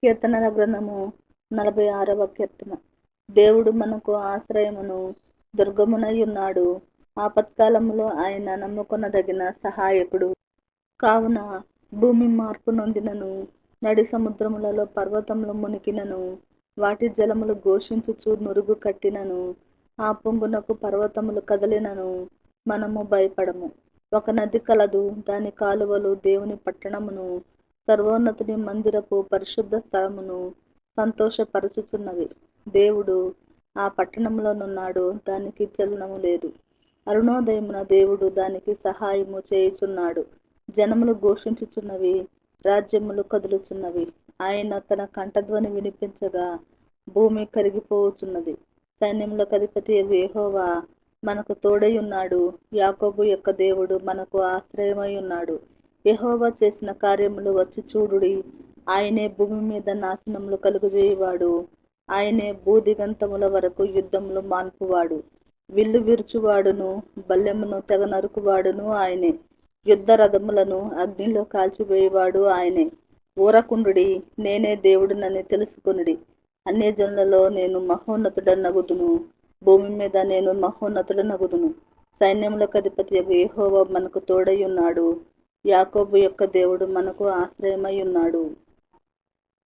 కీర్తనల గ్రంథము 46వ కీర్తన. దేవుడు మనకు ఆశ్రయమును దుర్గమునై ఉన్నాడు. ఆపత్కాలములో ఆయన నమ్ముకొనదగిన సహాయకుడు. కావున భూమి మార్పు నొందినను, నడి సముద్రములలో పర్వతములు మునికినను, వాటి జలములు ఘోషించుచు నురుగు కట్టినను, ఆ పొంగునకు పర్వతములు కదలినను, మనము భయపడము. ఒక నది కలదు, దాని కాలువలు దేవుని పట్టణమును, సర్వోన్నతుని మందిరపు పరిశుద్ధ స్థలమును సంతోషపరచుచున్నవి. దేవుడు ఆ పట్టణంలోనున్నాడు, దానికి చలనము లేదు. అరుణోదయమున దేవుడు దానికి సహాయము చేయుచున్నాడు. జనములు ఘోషించుచున్నవి, రాజ్యములు కదులుచున్నవి. ఆయన తన కంఠధ్వని వినిపించగా భూమి కరిగిపోవచ్చున్నది. సైన్యములకు అధిపతి యెహోవా మనకు తోడై ఉన్నాడు. యాకోబు యొక్క దేవుడు మనకు ఆశ్రయమై ఉన్నాడు. యెహోవా చేసిన కార్యములు వచ్చి చూడుడి. ఆయనే భూమి మీద నాశనములు కలుగజేయువాడు. ఆయనే భూదిగంతముల వరకు యుద్ధములు మాన్పువాడు. విల్లు విరుచువాడును, బల్లెమును తెగ నరుకువాడును ఆయనే. యుద్ధ రథములను అగ్నిలో కాల్చివేయువాడు ఆయనే. ఊరకుండుడి, నేనే దేవుడినని తెలుసుకొనుడి. అన్యజనులలో నేను మహోన్నతుడనగుదును, భూమి మీద నేను మహోన్నతుడనగుదును. సైన్యములకు అధిపతి యెహోవా మనకు తోడై ఉన్నాడు. యాకోబు యొక్క దేవుడు మనకు ఆశ్రయమై ఉన్నాడు.